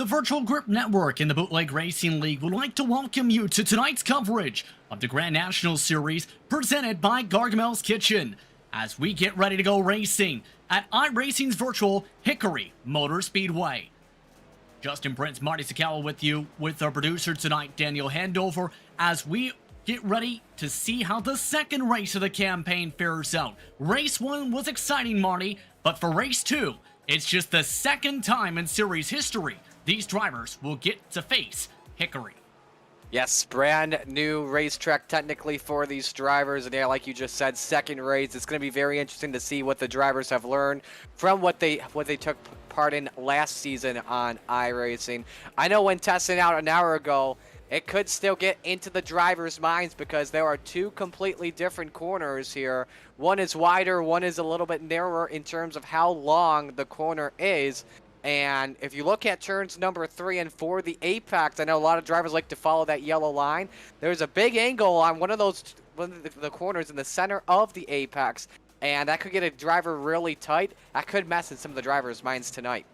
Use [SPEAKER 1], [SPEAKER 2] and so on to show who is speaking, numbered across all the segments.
[SPEAKER 1] The Virtual Grip Network and the Bootleg Racing League would like to welcome you to tonight's coverage of the Grand National Series presented by Gargamel's Kitchen as we get ready to go racing at iRacing's virtual Hickory Motor Speedway. Justin Prince, Marty Sakawa with you with our producer tonight, Daniel Handover, as we get ready to see how the second race of the campaign fares out. Race 1 was exciting, Marty, but for Race 2, it's just the second time in series history these drivers will get to face Hickory.
[SPEAKER 2] Yes, brand new racetrack technically for these drivers, and yeah, like you just said, second race. It's going to be very interesting to see what the drivers have learned from what they took part in last season on iRacing. I know when testing out an hour ago, it could still get into the drivers' minds because there are two completely different corners here. One is wider, one is a little bit narrower in terms of how long the corner is. And if you look at turns number 3 and 4, the apex, I know a lot of drivers like to follow that yellow line. There's a big angle on one of the corners in the center of the apex, and that could get a driver really tight. That could mess in some of the drivers' minds tonight.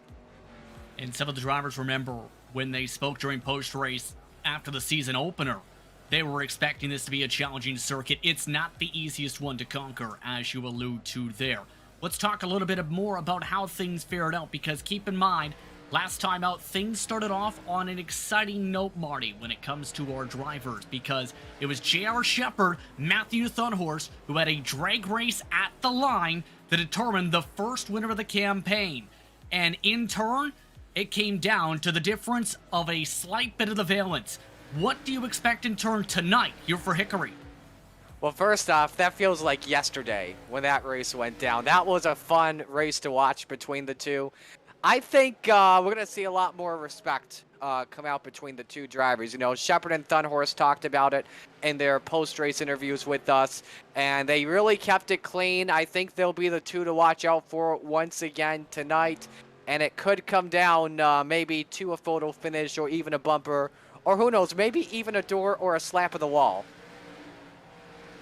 [SPEAKER 1] And some of the drivers remember when they spoke during post-race after the season opener, they were expecting this to be a challenging circuit. It's not the easiest one to conquer, as you allude to there. Let's talk a little bit more about how things fared out, because keep in mind, last time out, things started off on an exciting note, Marty, when it comes to our drivers, because it was J.R. Shepard, Matthew Thunhorse, who had a drag race at the line to determine the first winner of the campaign. And in turn, it came down to the difference of a slight bit of the valence. What do you expect in turn tonight here for Hickory?
[SPEAKER 2] Well, first off, that feels like yesterday when that race went down. That was a fun race to watch between the two. I think we're going to see a lot more respect come out between the two drivers. You know, Shepard and Thunhorse talked about it in their post-race interviews with us, and they really kept it clean. I think they'll be the two to watch out for once again tonight, and it could come down maybe to a photo finish or even a bumper, or who knows, maybe even a door or a slap of the wall.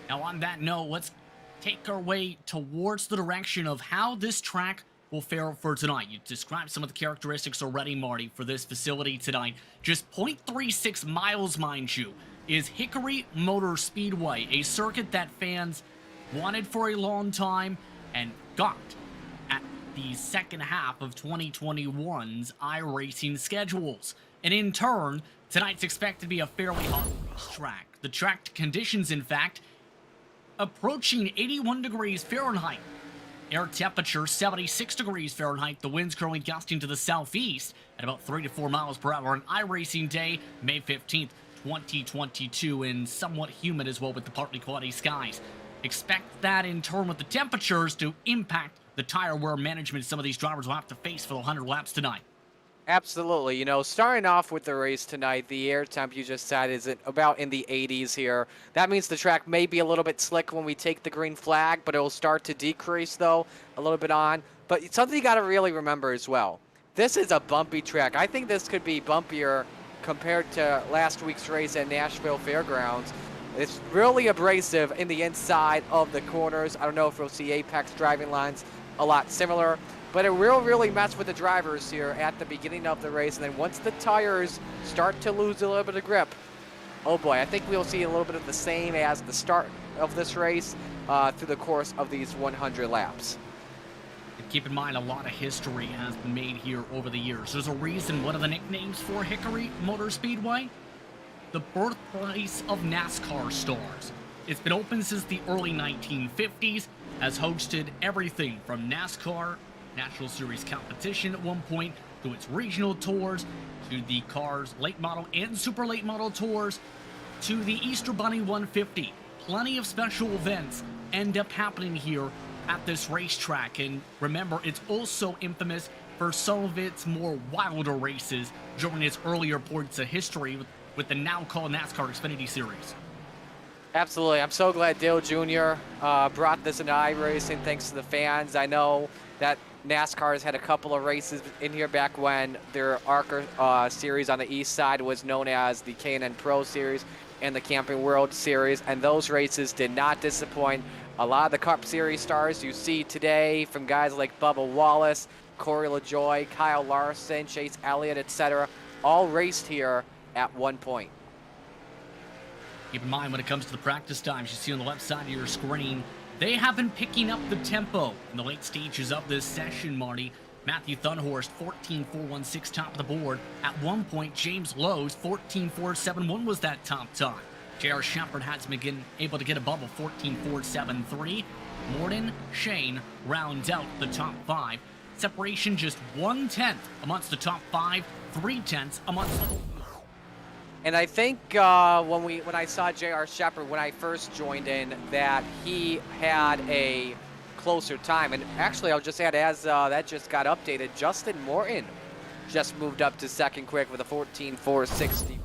[SPEAKER 1] Now, on that note, let's take our way towards the direction of how this track will fare for tonight. You described some of the characteristics already, Marty, for this facility tonight. Just 0.36 miles, mind you, is Hickory Motor Speedway, a circuit that fans wanted for a long time and got at the second half of 2021's iRacing schedules. And in turn, tonight's expected to be a fairly hot track. The track conditions, in fact, approaching 81 degrees Fahrenheit. Air temperature 76 degrees Fahrenheit. The wind's currently gusting to the southeast at about 3 to 4 miles per hour on iRacing Day, May 15th, 2022, and somewhat humid as well with the partly cloudy skies. Expect that in turn with the temperatures to impact the tire wear management some of these drivers will have to face for the 100 laps tonight.
[SPEAKER 2] Absolutely. You know, starting off with the race tonight, the air temp you just said is about in the 80s here. That means the track may be a little bit slick when we take the green flag, but it will start to decrease, though, a little bit on. But something you got to really remember as well. This is a bumpy track. I think this could be bumpier compared to last week's race at Nashville Fairgrounds. It's really abrasive in the inside of the corners. I don't know if we'll see apex driving lines a lot similar. But it will really mess with the drivers here at the beginning of the race. And then once the tires start to lose a little bit of grip, oh boy, I think we'll see a little bit of the same as the start of this race through the course of these 100 laps.
[SPEAKER 1] And keep in mind, a lot of history has been made here over the years. There's a reason one of the nicknames for Hickory Motor Speedway, the birthplace of NASCAR stars. It's been open since the early 1950s, has hosted everything from NASCAR National Series competition at one point, to its regional tours, to the Cars late model and super late model tours, to the Easter Bunny 150. Plenty of special events end up happening here at this racetrack, and remember, it's also infamous for some of its more wilder races during its earlier points of history with the now called NASCAR Xfinity Series.
[SPEAKER 2] Absolutely. I'm so glad Dale Jr. Brought this into iRacing thanks to the fans. I know that NASCAR has had a couple of races in here back when their ARCA series on the east side was known as the K&N Pro Series and the Camping World Series, and those races did not disappoint. A lot of the Cup Series stars you see today, from guys like Bubba Wallace Corey LaJoy, Kyle Larson, Chase Elliott, etc. all raced here at one point.
[SPEAKER 1] Keep in mind when it comes to the practice times you see on the left side of your screen, they have been picking up the tempo in the late stages of this session, Marty. Matthew Thunhorst, 14.416 top of the board. At one point, James Lowe's 14.471 was that top time. J.R. Shepard has been able to get above a 14.473. Morden, Shane round out the top 5. Separation just 1/10 amongst the top 5, 3/10 amongst the...
[SPEAKER 2] And I think when I saw J.R. Shepard when I first joined in, that he had a closer time. And actually, I'll just add, as that just got updated, Justin Morton just moved up to second quick with a 14.460.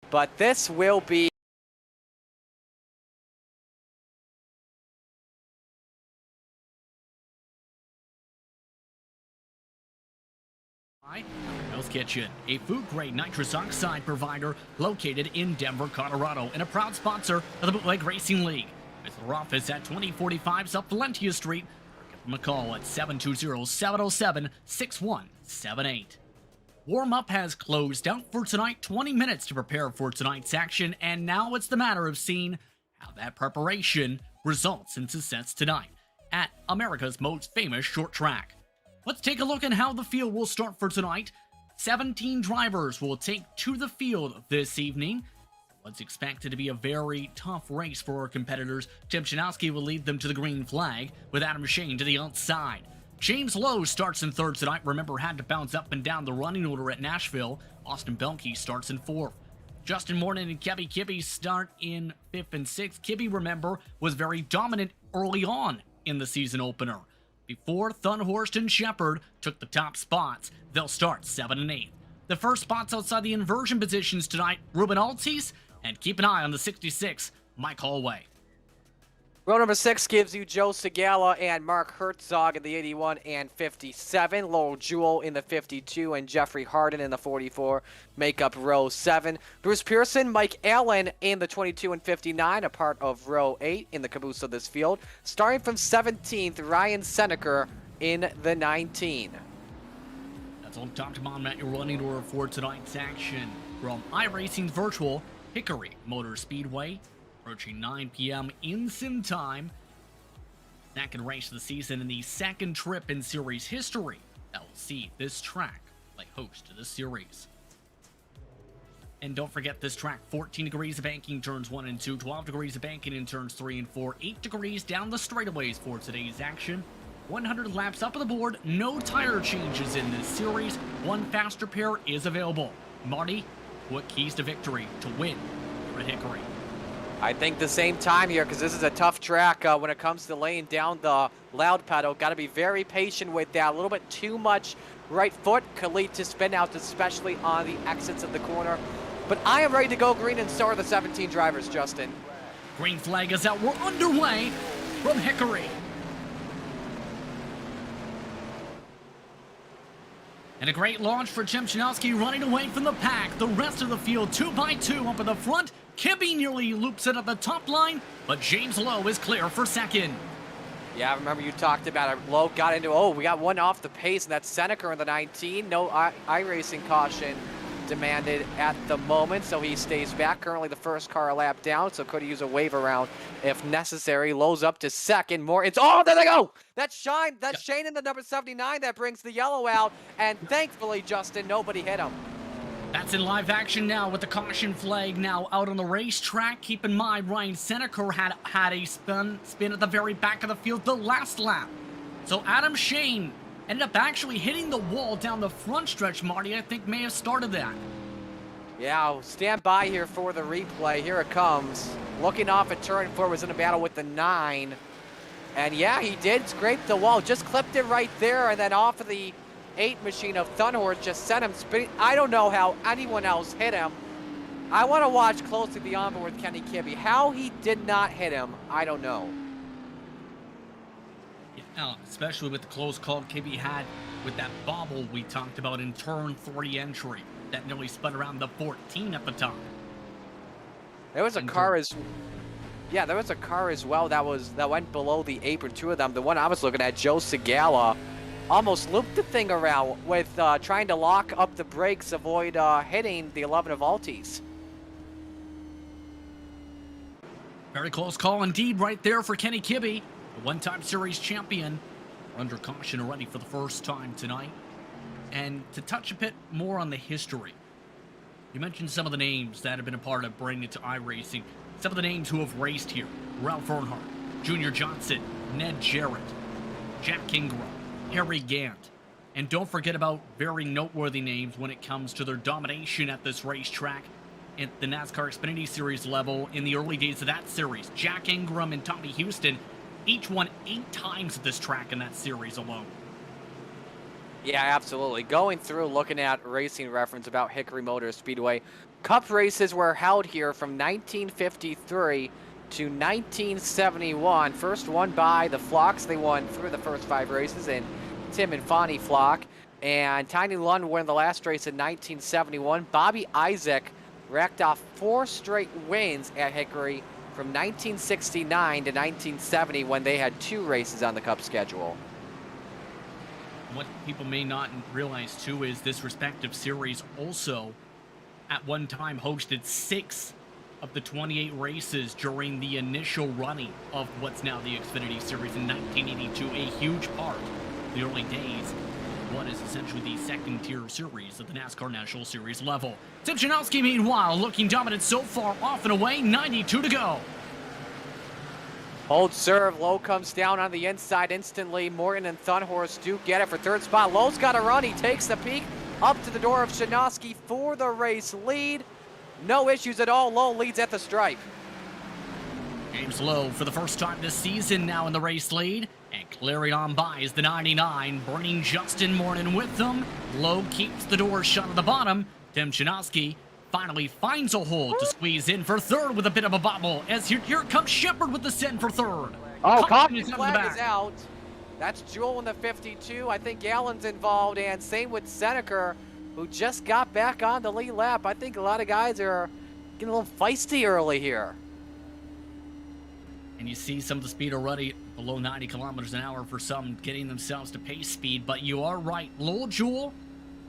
[SPEAKER 2] But this will be...
[SPEAKER 1] Hell's Kitchen, a food-grade nitrous oxide provider located in Denver, Colorado, and a proud sponsor of the Bootleg Racing League. Visit their office at 2045 South Valentia Street, or give them a call at 720-707-6178. Warm-up has closed out for tonight, 20 minutes to prepare for tonight's action, and now it's the matter of seeing how that preparation results into sets tonight at America's most famous short track. Let's take a look at how the field will start for tonight. 17 drivers will take to the field this evening. What's expected to be a very tough race for our competitors. Tim Chanowski will lead them to the green flag, with Adam Shane to the outside. James Lowe starts in third tonight. Remember, had to bounce up and down the running order at Nashville. Austin Belkey starts in fourth. Justin Morton and Kebby Kibbe start in fifth and sixth. Kibbe, remember, was very dominant early on in the season opener. Before Thunhorst and Shepard took the top spots, they'll start 7 and 8. The first spots outside the inversion positions tonight, Ruben Altis, and keep an eye on the 66, Mike Holloway.
[SPEAKER 2] Row number 6 gives you Joe Segala and Mark Herzog in the 81 and 57. Lowell Jewell in the 52 and Jeffrey Harden in the 44 make up row 7. Bruce Pearson, Mike Allen in the 22 and 59, a part of row 8 in the caboose of this field. Starting from 17th, Ryan Seneker in the 19.
[SPEAKER 1] That's all top to bottom at your running order for tonight's action. From iRacing's virtual Hickory Motor Speedway, approaching 9 p.m. in sim time. Second race of the season and the second trip in series history that will see this track play host to the series. And don't forget this track, 14 degrees of banking turns 1 and 2, 12 degrees of banking in turns 3 and 4, 8 degrees down the straightaways for today's action. 100 laps up of the board, no tire changes in this series. One faster pair is available. Marty, what keys to victory to win for Hickory?
[SPEAKER 2] I think the same time here, because this is a tough track when it comes to laying down the loud pedal. Got to be very patient with that. A little bit too much right foot could lead to spin outs, especially on the exits of the corner. But I am ready to go green and start the 17 drivers, Justin.
[SPEAKER 1] Green flag is out. We're underway from Hickory. And a great launch for Tim Chanowski running away from the pack. The rest of the field 2 by 2 up in the front. Kibbe nearly loops it at the top line, but James Lowe is clear for second.
[SPEAKER 2] Yeah, I remember you talked about it. Lowe got into, we got one off the pace, and that's Seneca in the 19. No iRacing caution demanded at the moment, so he stays back. Currently the first car a lap down, so could use a wave around if necessary. Lowe's up to second. More, it's, there they go! That's Shane in the number 79 that brings the yellow out, and thankfully, Justin, nobody hit him.
[SPEAKER 1] That's in live action now with the caution flag now out on the racetrack. Keep in mind, Ryan Seneca had a spin at the very back of the field the last lap. So Adam Shane ended up actually hitting the wall down the front stretch, Marty, I think may have started that.
[SPEAKER 2] Yeah, I'll stand by here for the replay. Here it comes. Looking off at turn 4, was in a battle with the 9. And yeah, he did scrape the wall. Just clipped it right there, and then off of the 8 machine of Thunhorst just sent him spinning. I don't know how anyone else hit him. I want to watch closely the onboard with Kenny Kibbe. How he did not hit him, I don't know.
[SPEAKER 1] Yeah, especially with the close call Kibbe had with that bobble we talked about in turn 3 entry that nearly spun around the 14 at the top.
[SPEAKER 2] There was a car as there was a car as well that went below the apron. Two of them. The one I was looking at, Joe Segala, almost looped the thing around with trying to lock up the brakes, avoid hitting the 11 of Altis.
[SPEAKER 1] Very close call indeed right there for Kenny Kibbe, the one-time series champion, under caution already for the first time tonight. And to touch a bit more on the history, you mentioned some of the names that have been a part of bringing it to iRacing. Some of the names who have raced here: Ralph Earnhardt, Junior Johnson, Ned Jarrett, Jack Ingram, Harry Gant. And don't forget about very noteworthy names when it comes to their domination at this racetrack at the NASCAR Xfinity Series level in the early days of that series. Jack Ingram and Tommy Houston each won 8 times at this track in that series alone.
[SPEAKER 2] Yeah, absolutely. Going through, looking at Racing Reference about Hickory Motor Speedway, Cup races were held here from 1953 to 1971. First won by the Flocks. They won through the first 5 races, and Tim and Fonnie Flock. And Tiny Lund won the last race in 1971. Bobby Isaac racked off 4 straight wins at Hickory from 1969 to 1970 when they had 2 races on the Cup schedule.
[SPEAKER 1] What people may not realize too is this respective series also at one time hosted 6 of the 28 races during the initial running of what's now the Xfinity Series in 1982, a huge part of the early days of what is essentially the second tier series of the NASCAR National Series level. Tim Janowski, meanwhile, looking dominant so far, off and away, 92 to go.
[SPEAKER 2] Hold serve, Lowe comes down on the inside instantly. Morton and Thunhorse do get it for 3rd spot. Lowe's got a run, he takes the peak up to the door of Janowski for the race lead. No issues at all, Lowe leads at the stripe.
[SPEAKER 1] James Lowe, for the first time this season, now in the race lead. And clearing on by is the 99, bringing Justin Morton with them. Lowe keeps the door shut at the bottom. Tim Janowski finally finds a hole to squeeze in for 3rd with a bit of a bobble. As here comes Shepard with the send for 3rd.
[SPEAKER 2] Oh, caution flag is out. That's Jewel in the 52. I think Allen's involved, and same with Seneca, who just got back on the lead lap. I think a lot of guys are getting a little feisty early here.
[SPEAKER 1] And you see some of the speed already below 90 kilometers an hour for some getting themselves to pace speed. But you are right. Lowell Jewell,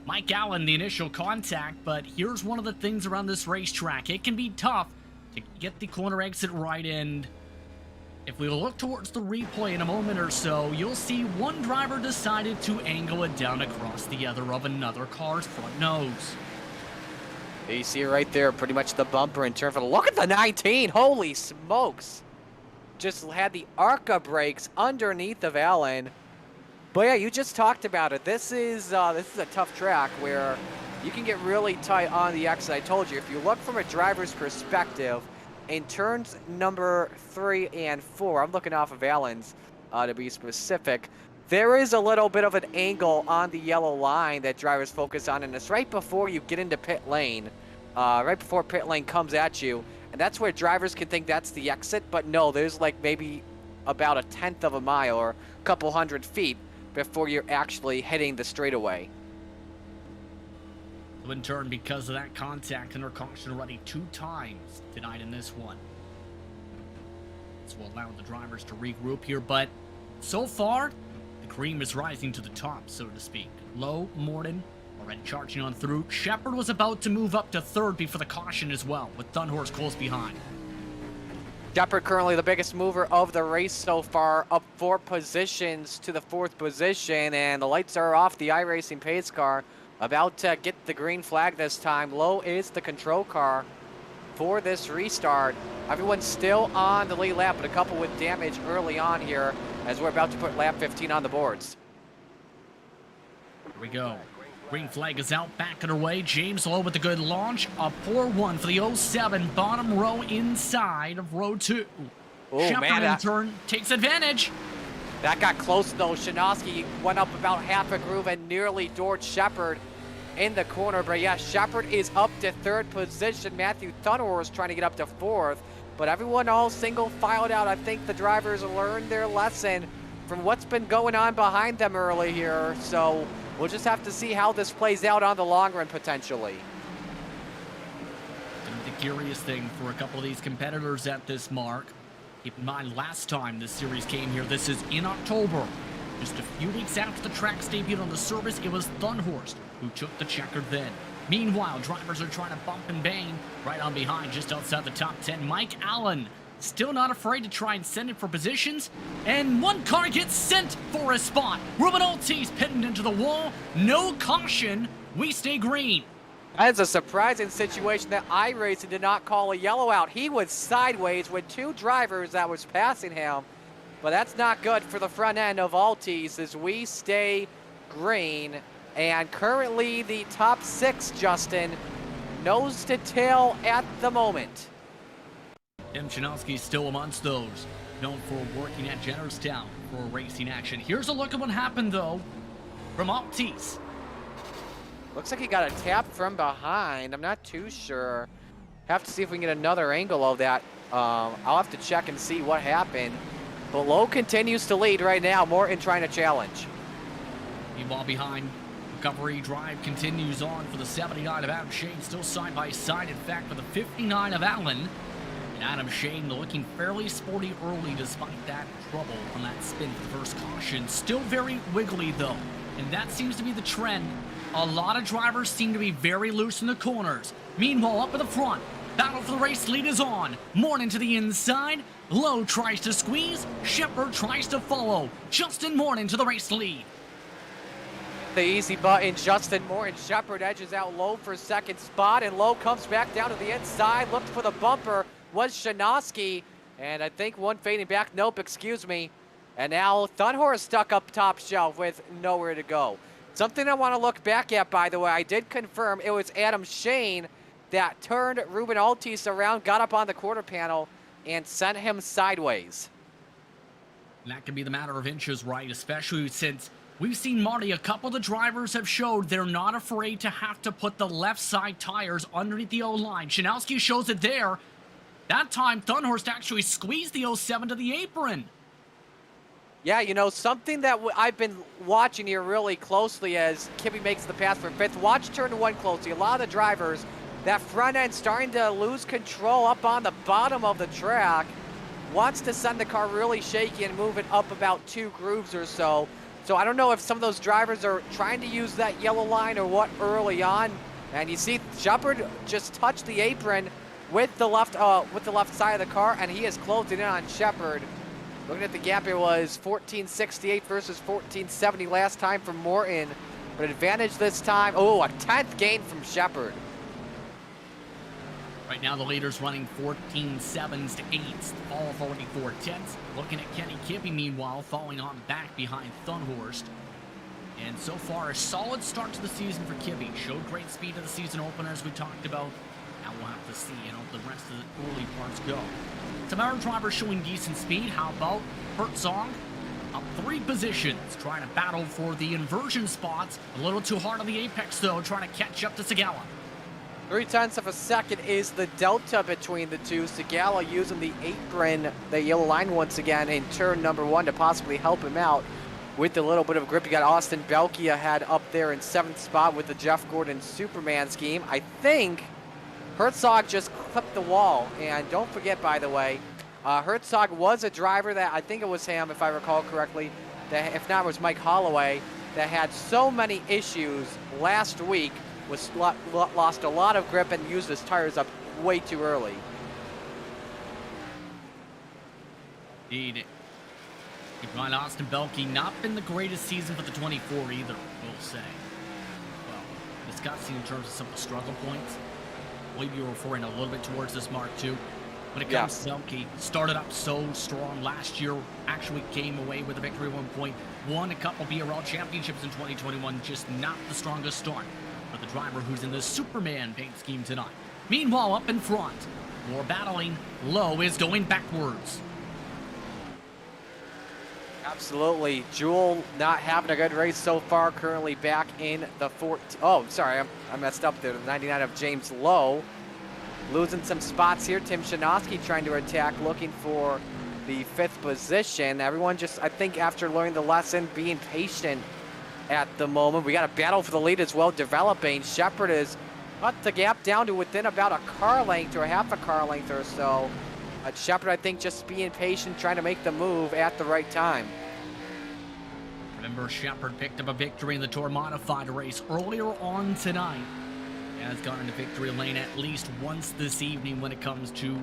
[SPEAKER 1] Mike Allen, the initial contact. But here's one of the things around this racetrack. It can be tough to get the corner exit right, and if we look towards the replay in a moment or so, you'll see one driver decided to angle it down across the other of another car's front nose.
[SPEAKER 2] You see it right there, pretty much the bumper in turn for the look at the 19. Holy smokes. Just had the ARCA brakes underneath of Allen. But yeah, you just talked about it. This is a tough track where you can get really tight on the exit. I told you, if you look from a driver's perspective, in turns number 3 and 4, I'm looking off of Allen's to be specific, there is a little bit of an angle on the yellow line that drivers focus on, and it's right before you get into pit lane, right before pit lane comes at you, and that's where drivers can think that's the exit, but no, there's like maybe about 1/10 of a mile or a couple hundred feet before you're actually hitting the straightaway.
[SPEAKER 1] In turn, because of that contact, under caution already 2 times tonight in this one. This will allow the drivers to regroup here, but so far, the cream is rising to the top, so to speak. Lowe, Morton, already charging on through. Shepard was about to move up to 3rd before the caution as well, with Thunhorse close behind.
[SPEAKER 2] Shepard currently the biggest mover of the race so far, up 4 positions to the 4th position, and the lights are off. The iRacing pace car about to get the green flag this time. Lowe is the control car for this restart. Everyone's still on the lead lap, but a couple with damage early on here as we're about to put lap 15 on the boards.
[SPEAKER 1] Here we go. Green flag is out, back underway. James Lowe with a good launch. A poor one for the 07, bottom row inside of row 2.
[SPEAKER 2] Oh,
[SPEAKER 1] Shepard
[SPEAKER 2] man,
[SPEAKER 1] in turn takes advantage.
[SPEAKER 2] That got close though. Janowski went up about half a groove and nearly doored Shepard in the corner. But yeah, Shepard is up to 3rd position. Matthew Thunor is trying to get up to 4th. But everyone all single filed out. I think the drivers learned their lesson from what's been going on behind them early here. So we'll just have to see how this plays out on the long run potentially.
[SPEAKER 1] Didn't think precarious thing for a couple of these competitors at this mark. Keep in mind, last time this series came here, this is in October. Just a few weeks after the track's debut on the service, it was Thunhorst who took the checker then. Meanwhile, drivers are trying to bump and bang. Right on behind, just outside the top 10, Mike Allen. Still not afraid to try and send it for positions. And one car gets sent for a spot. Ruben Altice pinned into the wall. No caution. We stay green.
[SPEAKER 2] That is a surprising situation that iRacing did not call a yellow out. He was sideways with two drivers that was passing him. But that's not good for the front end of Altice as we stay green. And currently the top 6, Justin, nose to tail at the moment.
[SPEAKER 1] Tim Chinowski's still amongst those, known for working at Jennerstown for racing action. Here's a look at what happened, though, from Altice.
[SPEAKER 2] Looks like he got a tap from behind. I'm not too sure. Have to see if we can get another angle of that. I'll have to check and see what happened. But Lowe continues to lead right now. Morton trying to challenge.
[SPEAKER 1] Meanwhile, behind, recovery drive continues on for the 79 of Adam Shane, still side by side. In fact, for the 59 of Allen. And Adam Shane looking fairly sporty early despite that trouble from that spin for the first caution. Still very wiggly, though. And that seems to be the trend. A lot of drivers seem to be very loose in the corners. Meanwhile, up in the front, battle for the race lead is on. Morton to the inside. Lowe tries to squeeze. Shepard tries to follow. Justin Morton to the race lead.
[SPEAKER 2] The easy button, Justin Morton. Shepard edges out Lowe for second spot, and Lowe comes back down to the inside. Looked for the bumper. Was Shanowski, and I think one fading back. Nope, excuse me. And now Thunhorst stuck up top shelf with nowhere to go. Something I want to look back at, by the way, I did confirm it was Adam Shane that turned Ruben Altice around, got up on the quarter panel, and sent him sideways.
[SPEAKER 1] And that can be the matter of inches, right? Especially since we've seen Marty, a couple of the drivers have showed they're not afraid to have to put the left side tires underneath the O-line. Shanowski shows it there. That time, Thunhorst actually squeezed the 07 to the apron.
[SPEAKER 2] Yeah, you know, something that I've been watching here really closely as Kibby makes the pass for 5th. Watch turn 1 closely. A lot of the drivers, that front end starting to lose control up on the bottom of the track. Wants to send the car really shaky and move it up about 2 grooves or so. So I don't know if some of those drivers are trying to use that yellow line or what early on. And you see Shepard just touched the apron with the left side of the car, and he is closing in on Shepard. Looking at the gap, it was 1468 versus 1470 last time for Morton. But advantage this time. Oh, a 10th gain from Shepard.
[SPEAKER 1] Right now, the leader's running 14.7s to 8s. All of already 4.10s. Looking at Kenny Kibby, meanwhile, falling on back behind Thunhorst. And so far, a solid start to the season for Kibby. Showed great speed to the season opener, as we talked about. Now we'll have to see how the rest of the early parts go. Some other drivers showing decent speed. How about Herzog? Up 3 positions, trying to battle for the inversion spots. A little too hard on the apex, though, trying to catch up to Segala.
[SPEAKER 2] 0.3 of a second is the delta between the two. Segala using the apron, the yellow line once again in turn number 1 to possibly help him out with a little bit of grip. You got Austin Belke ahead up there in 7th spot with the Jeff Gordon Superman scheme. I think Herzog just clipped the wall. And don't forget, by the way, Herzog was a driver that, I think it was him, if I recall correctly, that, if not, it was Mike Holloway, that had so many issues last week, lost a lot of grip and used his tires up way too early.
[SPEAKER 1] Indeed. Keep in mind, Austin Belke not been the greatest season for the 24 either, we'll say. Well, discussing in terms of some of the struggle points. I believe you were referring a little bit towards this mark too. When it comes to Belke, started up so strong last year, actually came away with a victory at one point, won a couple BRL championships in 2021, just not the strongest start for the driver who's in the Superman paint scheme tonight. Meanwhile, up in front, more battling. Lowe is going backwards.
[SPEAKER 2] Absolutely. Jewel not having a good race so far, currently back in the 14. Oh, sorry, I messed up there. The 99 of James Lowe. Losing some spots here. Tim Shanowski trying to attack, looking for the 5th position. Everyone just, I think, after learning the lesson, being patient at the moment. We got a battle for the lead as well developing. Shepard is Cut the gap down to within about a car length or half a car length or so. Shepard, I think, just being patient, trying to make the move at the right time.
[SPEAKER 1] Remember, Shepard picked up a victory in the Tour Modified race earlier on tonight. He has gotten into victory lane at least once this evening when it comes to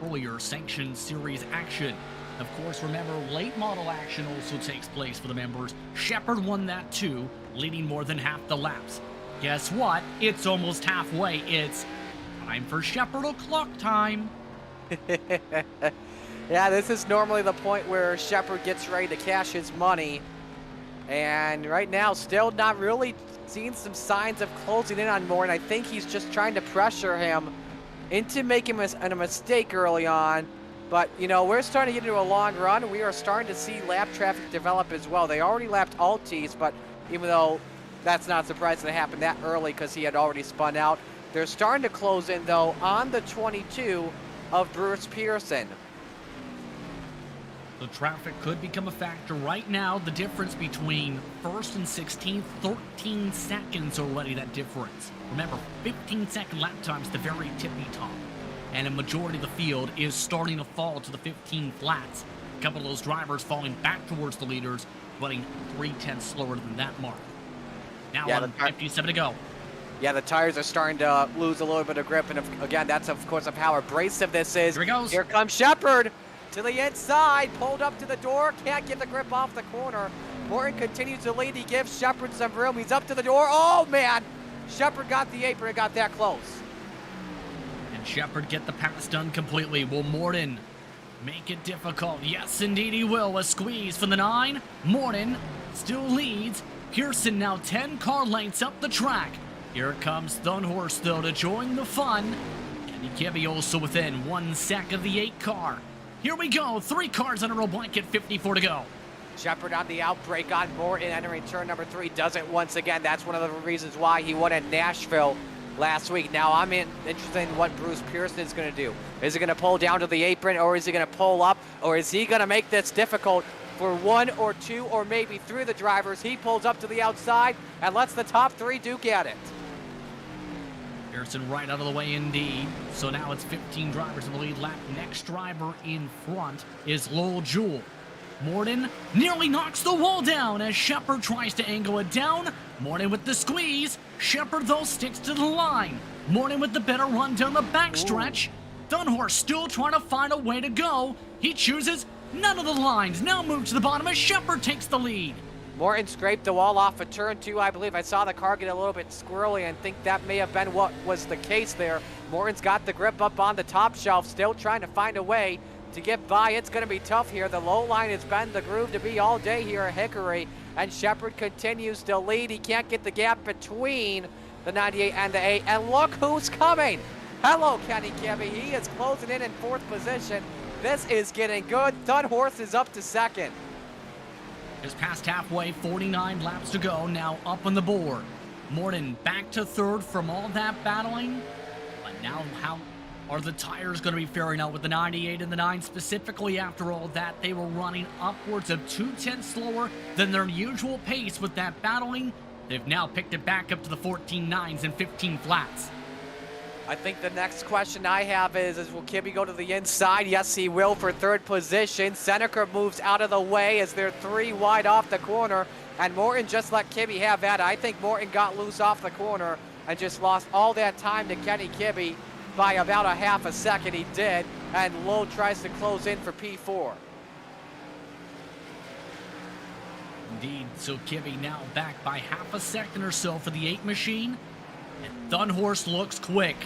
[SPEAKER 1] earlier sanctioned series action. Of course, remember, late model action also takes place for the members. Shepard won that too, leading more than half the laps. Guess what? It's almost halfway. It's time for Shepard o'clock time.
[SPEAKER 2] Yeah, this is normally the point where Shepard gets ready to cash his money. And right now, still not really seeing some signs of closing in on Morton. I think he's just trying to pressure him into making a mistake early on. But, you know, we're starting to get into a long run. We are starting to see lap traffic develop as well. They already lapped Altis, but even though that's not surprising to happen that early because he had already spun out, they're starting to close in, though, on the 22 of Bruce Pearson.
[SPEAKER 1] The traffic could become a factor right now. The difference between first and 16th, 13 seconds already, that difference. Remember, 15-second lap times the very tippy top. And a majority of the field is starting to fall to the 15 flats. A couple of those drivers falling back towards the leaders, running 3/10 slower than that mark. Now
[SPEAKER 2] Yeah,
[SPEAKER 1] on 57 to go.
[SPEAKER 2] Yeah, the tires are starting to lose a little bit of grip, and again, that's of course of how abrasive this is.
[SPEAKER 1] Here he goes.
[SPEAKER 2] Here comes Shepard to the inside, pulled up to the door, can't get the grip off the corner. Morton continues to lead. He gives Shepard some room. He's up to the door. Oh man, Shepard got the apron and got that close.
[SPEAKER 1] And Shepard get the pass done completely. Will Morton make it difficult? Yes, indeed he will. A squeeze from the 9. Morton still leads. Pearson now 10 car lengths up the track. Here comes Thunhorse, though, to join the fun. Kenny Kibbe also within 1 sec of the 8 car. Here we go. 3 cars under a blanket, 54 to go.
[SPEAKER 2] Shepard on the outbreak on Morton, entering turn number 3, does it once again. That's one of the reasons why he won at Nashville last week. Now I'm interested in what Bruce Pearson is going to do. Is he going to pull down to the apron, or is he going to pull up, or is he going to make this difficult for 1 or 2 or maybe 3 of the drivers? He pulls up to the outside and lets the top 3 duke at it.
[SPEAKER 1] Pearson right out of the way indeed. So now it's 15 drivers in the lead lap. Next driver in front is Lowell Jewell. Morton nearly knocks the wall down as Shepard tries to angle it down. Morton with the squeeze. Shepard, though, sticks to the line. Morton with the better run down the backstretch. Thunhorse still trying to find a way to go. He chooses none of the lines. Now move to the bottom as Shepard takes the lead.
[SPEAKER 2] Morton scraped the wall off of turn 2, I believe. I saw the car get a little bit squirrely and think that may have been what was the case there. Morton's got the grip up on the top shelf, still trying to find a way to get by. It's going to be tough here. The low line has been the groove to be all day here at Hickory, and Shepard continues to lead. He can't get the gap between the 98 and the 8, and look who's coming. Hello, Kenny Kibbe. He is closing in 4th position. This is getting good. Thunhorse is up to 2nd.
[SPEAKER 1] Just past halfway, 49 laps to go, now up on the board. Morton back to 3rd from all that battling. But now how are the tires going to be faring out with the 98 and the 9 specifically after all that? They were running upwards of 2/10 slower than their usual pace with that battling. They've now picked it back up to the 14 9s and 15 flats.
[SPEAKER 2] I think the next question I have is will Kibbe go to the inside? Yes, he will for 3rd position. Seneca moves out of the way as they're 3 wide off the corner, and Morton just let Kibbe have that. I think Morton got loose off the corner and just lost all that time to Kenny Kibbe by about a half a second. He did, and Lowe tries to close in for P4.
[SPEAKER 1] Indeed, so Kibbe now back by half a second or so for the 8 machine. And Thunhorse looks quick.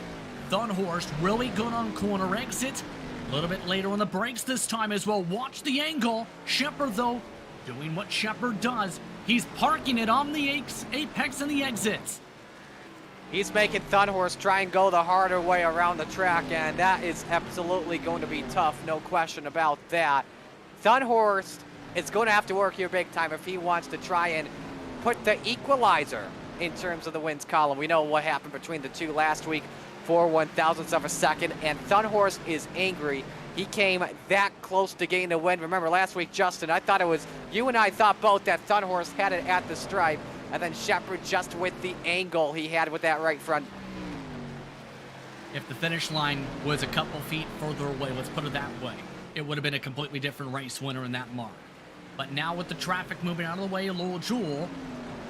[SPEAKER 1] Thunhorse really good on corner exits. A little bit later on the brakes this time as well. Watch the angle. Shepard, though, doing what Shepard does. He's parking it on the apex and the exits.
[SPEAKER 2] He's making Thunhorse try and go the harder way around the track, and that is absolutely going to be tough, no question about that. Thunhorse is going to have to work here big time if he wants to try and put the equalizer in terms of the wins column. We know what happened between the two last week, 4 1/1000ths of a second, and Thunhorse is angry. He came that close to getting the win. Remember last week, Justin, I thought it was, you and I thought both that Thunhorse had it at the stripe, and then Shepard just with the angle he had with that right front
[SPEAKER 1] if the finish line was a couple feet further away, let's put it that way, it would have been a completely different race winner in that mark. But now with the traffic moving out of the way, Lowell Jewell,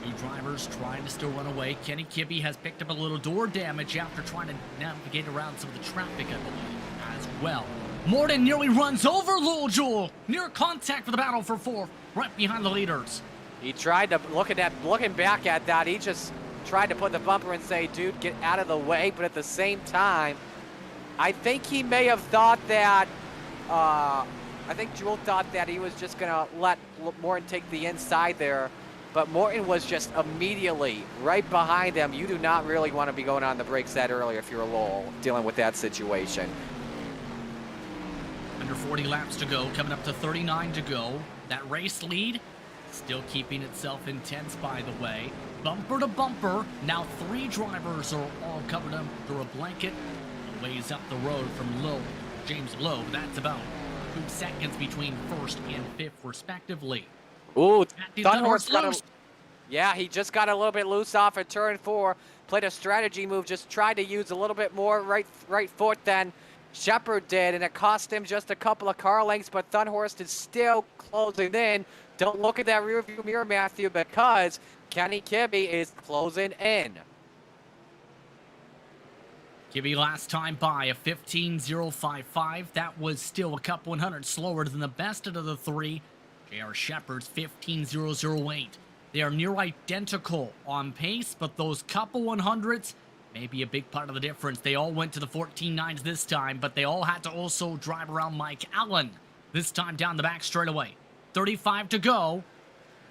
[SPEAKER 1] two drivers trying to still run away. Kenny Kibbe has picked up a little door damage after trying to navigate around some of the traffic, I believe, as well. Morton nearly runs over Lowell Jewell. Near contact for the battle for fourth, right behind the leaders.
[SPEAKER 2] He tried to looking back at that, he just tried to put the bumper and say, dude, get out of the way. But at the same time, I think he may have thought that, I think Jewell thought that he was just going to let Morton take the inside there. But Morton was just immediately right behind him. You do not really want to be going on the brakes that early if you're Lowell dealing with that situation.
[SPEAKER 1] Under 40 laps to go, coming up to 39 to go. That race lead still keeping itself intense, by the way. Bumper to bumper. Now three drivers are all covered under a blanket. A ways up the road from James Lowe. That's about 2 seconds between first and fifth, respectively.
[SPEAKER 2] Ooh, Thunhorse got a, yeah, he just got a little bit loose off at turn 4. Played a strategy move, just tried to use a little bit more right foot than Shepard did, and it cost him just a couple of car lengths, but Thunhorst is still closing in. Don't look at that rearview mirror, Matthew, because Kenny Kibbe is closing in.
[SPEAKER 1] Kibbe last time by a 15.055. That was still a couple 100 slower than the best out of the three. J.R. Shepard's 15.008. They are near identical on pace, but those couple 100s may be a big part of the difference. They all went to the 14.9s this time, but they all had to also drive around Mike Allen. This time down the back straightaway. 35 to go,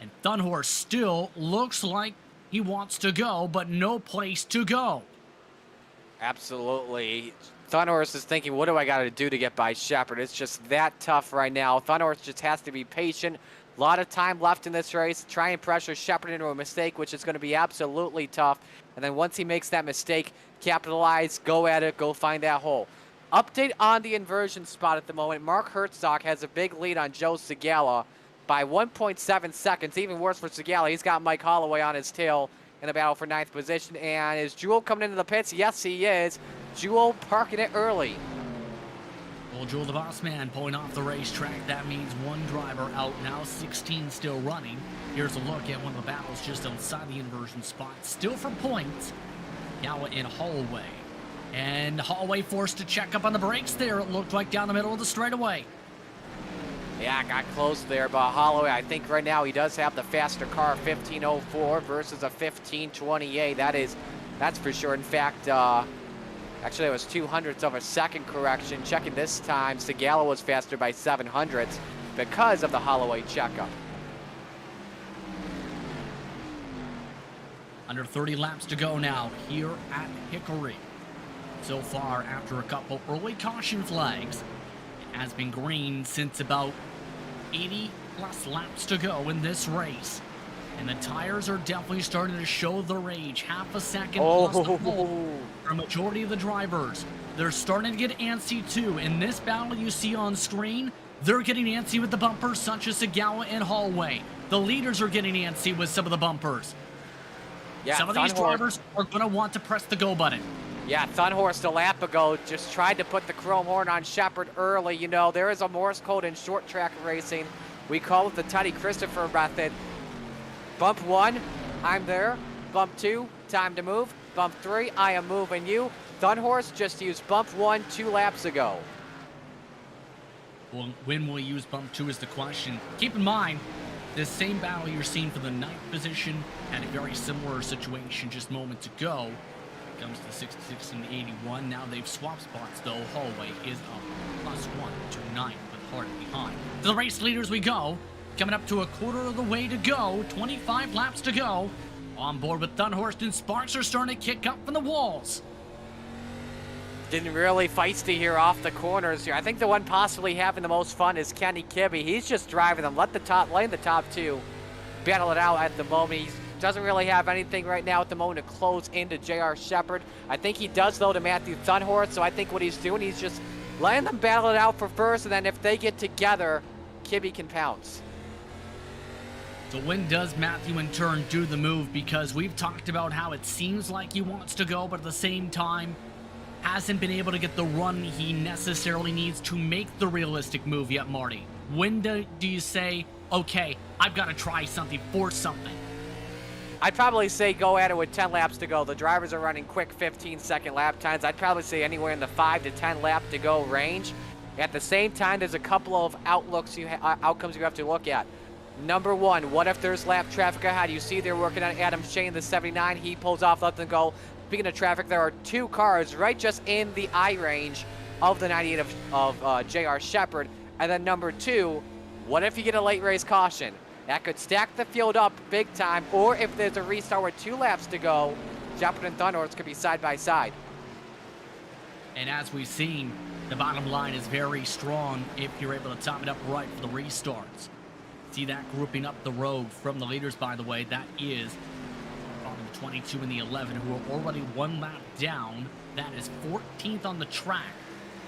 [SPEAKER 1] and Thunhorse still looks like he wants to go, but no place to go.
[SPEAKER 2] Absolutely. Thunhorse is thinking, what do I got to do to get by Shepard? It's just that tough right now. Thunhorse just has to be patient. A lot of time left in this race. Try and pressure Shepard into a mistake, which is going to be absolutely tough. And then once he makes that mistake, capitalize, go at it, go find that hole. Update on the inversion spot at the moment. Mark Herzog has a big lead on Joe Segala by 1.7 seconds. Even worse for Segala. He's got Mike Holloway on his tail in the battle for 9th position. And is Jewell coming into the pits? Yes, he is. Jewell parking it early.
[SPEAKER 1] Well, Jewell the boss man pulling off the racetrack. That means one driver out now, 16 still running. Here's a look at one of the battles just outside the inversion spot. Still for points. Gala and Holloway. And Holloway forced to check up on the brakes there. It looked like down the middle of the straightaway.
[SPEAKER 2] Yeah, got close there, but Holloway, I think right now he does have the faster car, 15.04 versus a 15.28. That's for sure. In fact, actually it was 200ths of a second correction. Checking this time, Segala was faster by 700ths because of the Holloway checkup.
[SPEAKER 1] Under 30 laps to go now here at Hickory. So far, after a couple early caution flags, it has been green since about 80 plus laps to go in this race. And the tires are definitely starting to show their age. Half a second plus the pole for a majority of the drivers. They're starting to get antsy too. In this battle you see on screen, they're getting antsy with the bumpers, such as Segala and Holloway. The leaders are getting antsy with some of the bumpers.
[SPEAKER 2] Yeah,
[SPEAKER 1] some of these drivers are going to want to press the go button.
[SPEAKER 2] Yeah, Thunhorst a lap ago just tried to put the chrome horn on Shepard early. You know, there is a Morse code in short track racing. We call it the Teddy Christopher method. Bump 1, I'm there. Bump 2, time to move. Bump 3, I am moving you. Thunhorst just used bump 1 2 laps ago.
[SPEAKER 1] Well, when will he use bump 2 is the question. Keep in mind, this same battle you're seeing for the 9th position had a very similar situation just moments ago. Comes to 66 and 81. Now they've swapped spots, though. Holloway is up +1 to 9 with Hart behind. To the race leaders we go. Coming up to a quarter of the way to go. 25 laps to go. On board with Thunhorst, and sparks are starting to kick up from the walls.
[SPEAKER 2] Getting really feisty here off the corners here. I think the one possibly having the most fun is Kenny Kibbe. He's just driving them. Let the top lane, the top two, battle it out at the moment. He doesn't really have anything right now at the moment to close into J.R. Shepard. I think he does, though, to Matthew Thunhorst. So I think what he's doing, he's just letting them battle it out for first, and then if they get together, Kibbe can pounce.
[SPEAKER 1] So when does Matthew in turn do the move? Because we've talked about how it seems like he wants to go, but at the same time, hasn't been able to get the run he necessarily needs to make the realistic move yet, Marty. When do you say, okay, I've got to try something, force something?
[SPEAKER 2] I'd probably say go at it with 10 laps to go. The drivers are running quick 15-second lap times. I'd probably say anywhere in the 5 to 10 lap to go range. At the same time, there's a couple of outcomes you have to look at. Number one, what if there's lap traffic ahead? You see they're working on Adam Shane, the 79. He pulls off, lets them go. Speaking of traffic, there are 2 cars right just in the eye range of the 98 of J.R. Shepard. And then number 2, what if you get a late race caution? That could stack the field up big time, or if there's a restart with 2 laps to go, Shepard and Thunderhorse could be side by side.
[SPEAKER 1] And as we've seen, the bottom line is very strong if you're able to top it up right for the restarts. See that grouping up the road from the leaders, by the way. That is the 22 and the 11, who are already 1 lap down. That is 14th on the track.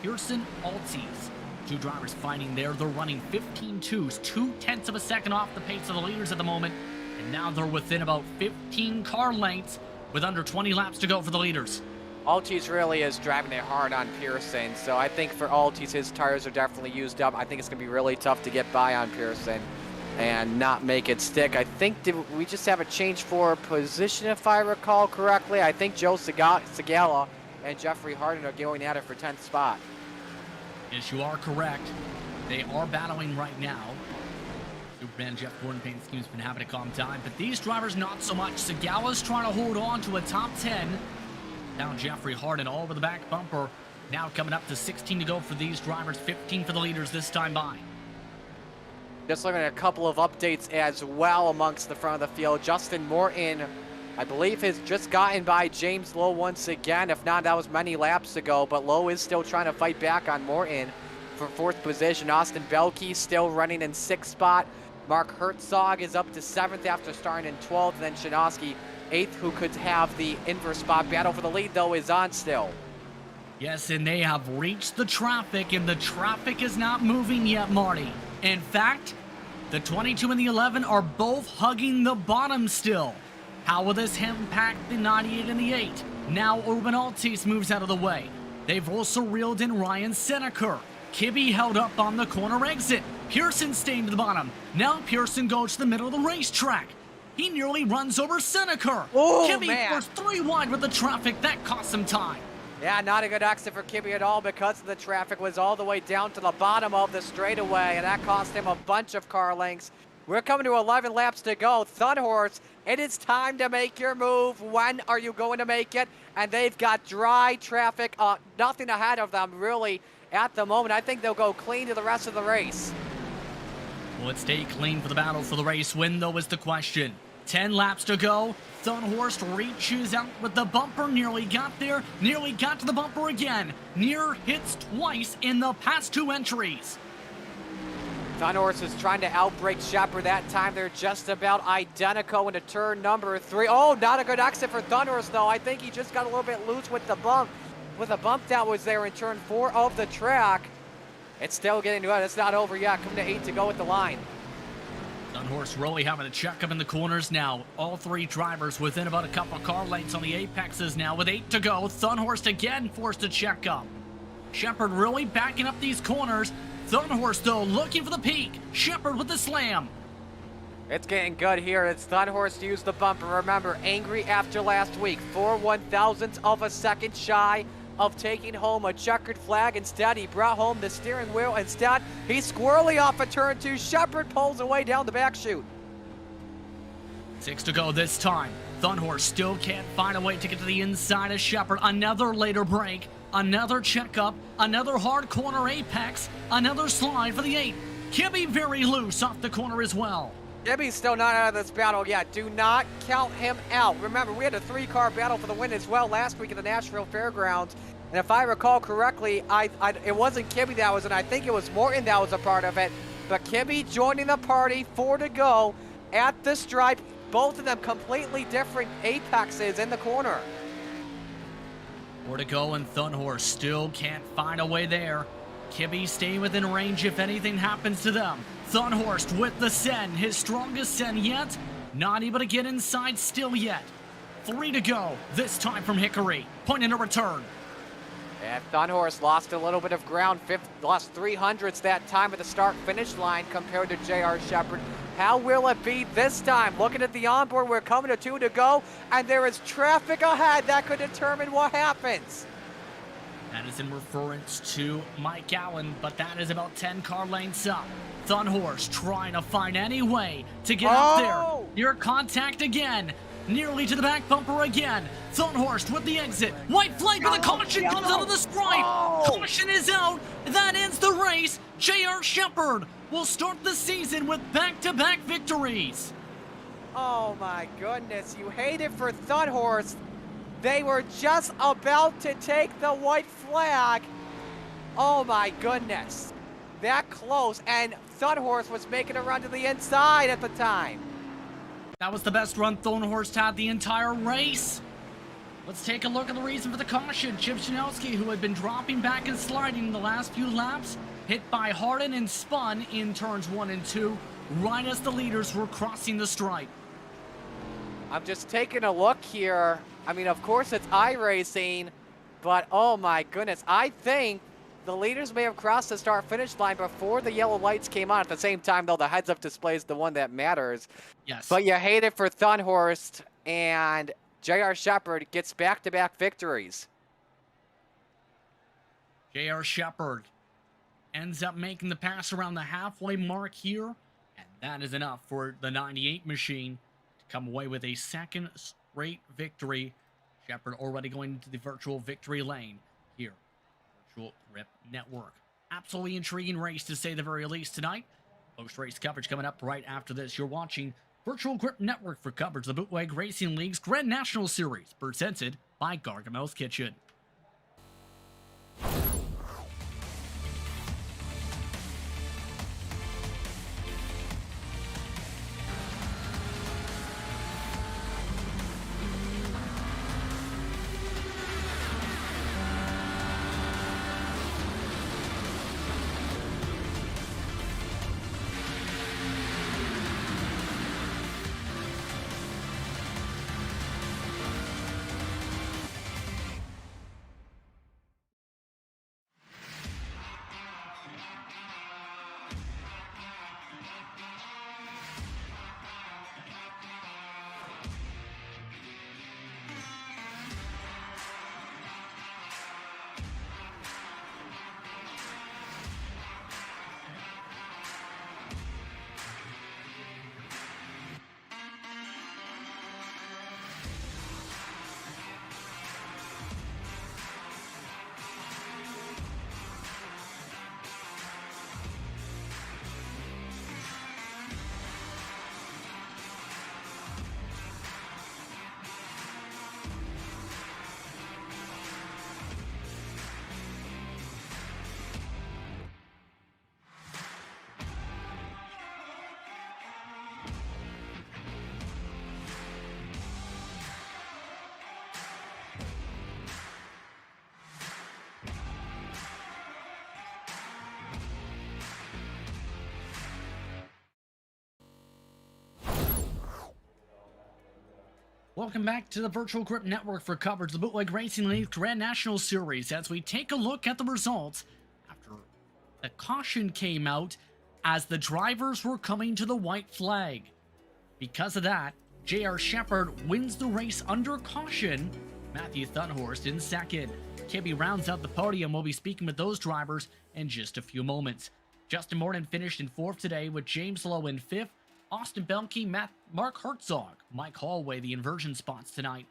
[SPEAKER 1] Pearson, Altis. 2 drivers fighting there. They're running 15.2s, 0.2 of a second off the pace of the leaders at the moment. And now they're within about 15 car lengths with under 20 laps to go for the leaders.
[SPEAKER 2] Altis really is driving it hard on Pearson, so I think for Altis, his tires are definitely used up. I think it's going to be really tough to get by on Pearson and not make it stick. I think, did we just have a change for position, if I recall correctly? I think Joe Segala and Jeffrey Harden are going at it for 10th spot.
[SPEAKER 1] Yes, you are correct. They are battling right now. Superman Jeff Gordon paint scheme's been having a calm time, but these drivers not so much. Segala's trying to hold on to a top 10. Now Jeffrey Harden all over the back bumper. Now coming up to 16 to go for these drivers, 15 for the leaders this time by.
[SPEAKER 2] Just looking at a couple of updates as well amongst the front of the field. Justin Morton, I believe, has just gotten by James Lowe once again. If not, that was many laps ago, but Lowe is still trying to fight back on Morton for 4th position. Austin Belkey still running in 6th spot. Mark Herzog is up to 7th after starting in 12th. And then Shinosky 8th, who could have the inverse spot. Battle for the lead, though, is on still.
[SPEAKER 1] Yes, and they have reached the traffic, and the traffic is not moving yet, Marty. In fact, the 22 and the 11 are both hugging the bottom still. How will this impact the 98 and the 8? Now Urban Altis moves out of the way. They've also reeled in Ryan Seneker. Kibbe held up on the corner exit. Pearson staying to the bottom. Now Pearson goes to the middle of the racetrack. He nearly runs over Seneker.
[SPEAKER 2] Oh,
[SPEAKER 1] Kibbe forced 3 wide with the traffic. That cost him time.
[SPEAKER 2] Yeah, not a good exit for Kibbe at all because the traffic was all the way down to the bottom of the straightaway, and that cost him a bunch of car lengths. We're coming to 11 laps to go. Thunderhorse, it is time to make your move. When are you going to make it? And they've got dry traffic, nothing ahead of them really at the moment. I think they'll go clean to the rest of the race.
[SPEAKER 1] Will it stay clean for the battle for the race win, though, is the question. 10 laps to go. Thunderhorse reaches out with the bumper. Nearly got there. Nearly got to the bumper again. Near hits twice in the past 2 entries.
[SPEAKER 2] Thunderhorse is trying to outbrake Shepard that time. They're just about identical into turn number 3. Oh, not a good exit for Thunderhorse, though. I think he just got a little bit loose with the bump. With a bump that was there in turn 4 of the track. It's still getting to it. It's not over yet. Coming to 8 to go at the line.
[SPEAKER 1] Thunderhorse really having a check up in the corners now. All 3 drivers within about a couple car lengths on the apexes now. With 8 to go, Thunderhorse again forced to check up. Shepard really backing up these corners. Thunderhorse, though, looking for the peak. Shepard with the slam.
[SPEAKER 2] It's getting good here. It's Thunderhorse to use the bumper. Remember, angry after last week. 4 1/1000ths of a second shy of taking home a checkered flag. Instead, he brought home the steering wheel. Instead, he's squirrely off of turn 2. Shepard pulls away down the back chute.
[SPEAKER 1] 6 to go this time. Thunderhorse still can't find a way to get to the inside of Shepard. Another later break. Another checkup. Another hard corner apex. Another slide for the 8. Kibbe very loose off the corner as well.
[SPEAKER 2] Kibbe's still not out of this battle yet. Do not count him out. Remember, we had a 3-car battle for the win as well last week at the Nashville Fairgrounds. And if I recall correctly, it wasn't Kibbe that was in. I think it was Morton that was a part of it. But Kibbe joining the party, 4 to go at the stripe. Both of them completely different apexes in the corner.
[SPEAKER 1] 4 to go, and Thunderhorse still can't find a way there. Kibbe staying within range if anything happens to them. Thunderhorse with the send, his strongest send yet. Not able to get inside still yet. 3 to go, this time from Hickory. Point in a return.
[SPEAKER 2] And Thunhorse lost a little bit of ground, lost 300ths that time at the start-finish line compared to J.R. Shepherd. How will it be this time? Looking at the onboard, we're coming to 2 to go, and there is traffic ahead that could determine what happens.
[SPEAKER 1] That is in reference to Mike Allen, but that is about 10 car lengths up. Thunhorse trying to find any way to get up there. Near contact again. Nearly to the back bumper again. Thunhorse with the exit. White flag with a caution comes out of the stripe. Caution is out. That ends the race. J.R. Shepherd will start the season with back-to-back victories.
[SPEAKER 2] Oh my goodness, you hate it for Thunhorse. They were just about to take the white flag. Oh my goodness. That close, and Thunhorse was making a run to the inside at the time.
[SPEAKER 1] That was the best run Thunhorse had the entire race. Let's take a look at the reason for the caution. Chip Janowski, who had been dropping back and sliding in the last few laps, hit by Harden and spun in turns 1 and 2, right as the leaders were crossing the stripe.
[SPEAKER 2] I'm just taking a look here. I mean, of course it's iRacing, but oh my goodness, I think the leaders may have crossed the start-finish line before the yellow lights came on. At the same time, though, the heads-up display is the one that matters.
[SPEAKER 1] Yes.
[SPEAKER 2] But you hate it for Thunhorse, and J.R. Shepherd gets back-to-back victories.
[SPEAKER 1] J.R. Shepherd ends up making the pass around the halfway mark here, and that is enough for the 98 machine to come away with a second straight victory. Shepherd already going into the virtual victory lane here. Virtual Grip Network. Absolutely intriguing race to say the very least tonight. Post-race coverage coming up right after this. You're watching Virtual Grip Network for coverage of the Bootleg Racing League's Grand National Series, presented by Gargamel's Kitchen. Welcome back to the Virtual Grip Network for coverage of the Bootleg Racing League Grand National Series as we take a look at the results after the caution came out as the drivers were coming to the white flag. Because of that, J.R. Shepherd wins the race under caution. Matthew Thunhorse in second. Kibbe rounds out the podium. We'll be speaking with those drivers in just a few moments. Justin Morton finished in fourth today with James Lowe in fifth. Austin Belke, Mark Herzog, Mike Holloway, the inversion spots tonight.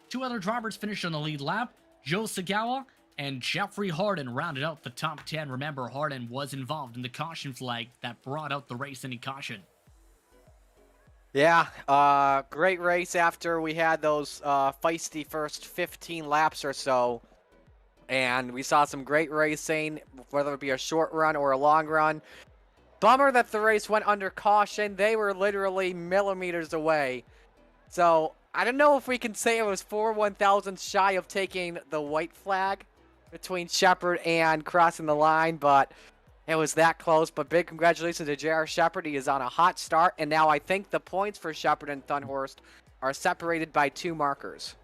[SPEAKER 1] Two other drivers finished on the lead lap. Joe Sagawa and Jeffrey Harden rounded out the top 10. Remember, Harden was involved in the caution flag that brought out the race any caution.
[SPEAKER 2] Yeah, great race after we had those feisty first 15 laps or so. And we saw some great racing, whether it be a short run or a long run. Bummer that the race went under caution. They were literally millimeters away. So, I don't know if we can say it was 4 1,000ths shy of taking the white flag between Shepherd and crossing the line, but it was that close. But big congratulations to J.R. Shepherd. He is on a hot start, and now I think the points for Shepherd and Thunhorse are separated by 2 markers.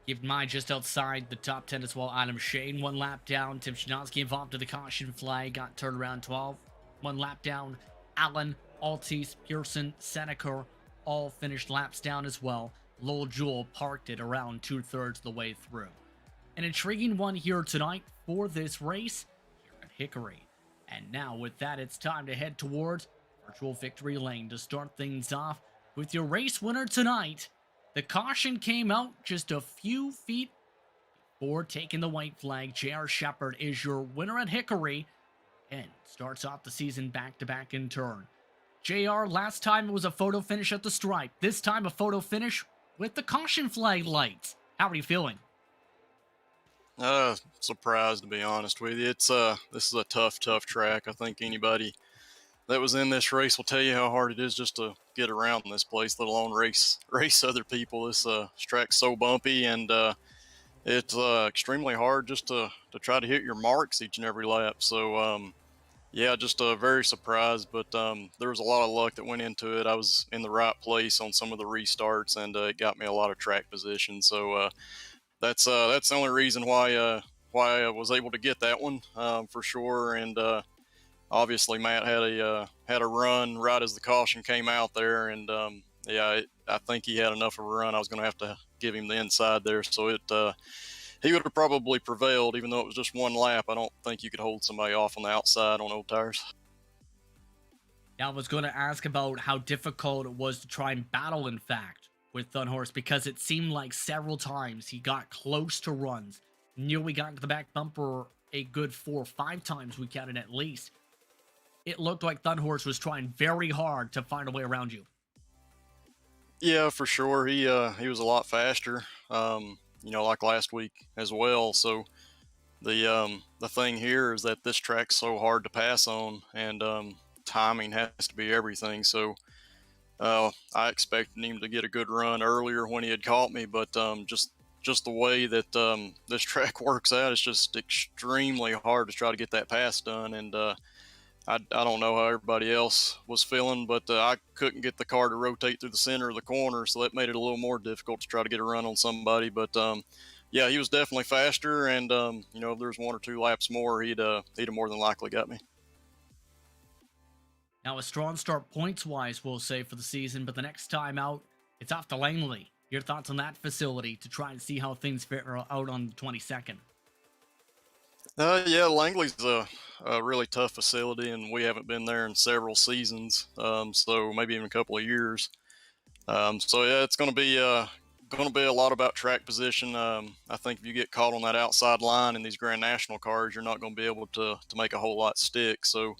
[SPEAKER 1] Keep in mind, just outside the top 10 as well, Adam Shane, 1 lap down. Tim Shinowski involved in the caution flag, got turned around 12. 1 lap down. Allen, Altis, Pearson, Seneca, all finished laps down as well. Lowell Jewell parked it around 2/3 of the way through. An intriguing one here tonight for this race here at Hickory. And now with that, it's time to head towards virtual victory lane to start things off with your race winner tonight. The caution came out just a few feet before taking the white flag. J.R. Shepard is your winner at Hickory and starts off the season back-to-back in turn. JR, last time it was a photo finish at the stripe. This time a photo finish with the caution flag lights. How are you feeling?
[SPEAKER 3] Surprised, to be honest with you. It's this is a tough track. I think anybody that was in this race will tell you how hard it is just to get around in this place, let alone race other people. This track's so bumpy, and it's extremely hard just to try to hit your marks each and every lap. So yeah, just very surprised, but there was a lot of luck that went into it. I was in the right place on some of the restarts, and it got me a lot of track position. So that's the only reason why I was able to get that one for sure. And obviously Matt had a run right as the caution came out there, and yeah, I think he had enough of a run. I was going to have to give him the inside there, so he would have probably prevailed, even though it was just 1 lap. I don't think you could hold somebody off on the outside on old tires.
[SPEAKER 1] Now, I was going to ask about how difficult it was to try and battle, in fact, with Thunhorse, because it seemed like several times he got close to runs. Nearly got into the back bumper a good 4 or 5 times, we counted at least. It looked like Thunhorse was trying very hard to find a way around you.
[SPEAKER 3] Yeah, for sure. He was a lot faster, you know, like last week as well. So the thing here is that this track's so hard to pass on, and timing has to be everything. So I expected him to get a good run earlier when he had caught me, but just the way that this track works out, it's just extremely hard to try to get that pass done. And I don't know how everybody else was feeling, but I couldn't get the car to rotate through the center of the corner, so that made it a little more difficult to try to get a run on somebody. But yeah, he was definitely faster, and you know, if there's 1 or 2 laps more, he'd have more than likely got me.
[SPEAKER 1] Now, a strong start points-wise, we'll say, for the season, but the next time out, it's off to Langley. Your thoughts on that facility to try and see how things fare out on the 22nd?
[SPEAKER 3] Yeah, Langley's a really tough facility, and we haven't been there in several seasons, so maybe even a couple of years. So yeah, it's going to be a lot about track position. I think if you get caught on that outside line in these Grand National cars, you're not going to be able to make a whole lot stick. So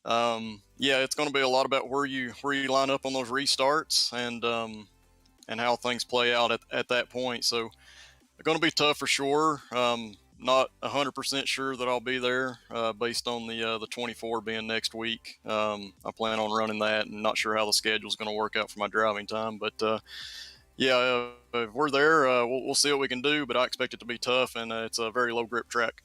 [SPEAKER 3] yeah, it's going to be a lot about where you line up on those restarts, and how things play out at that point. So they're going to be tough for sure. Not 100% sure that I'll be there based on the 24 being next week. I plan on running that, and not sure how the schedule is going to work out for my driving time. But yeah, if we're there, we'll see what we can do. But I expect it to be tough, and it's a very low grip track.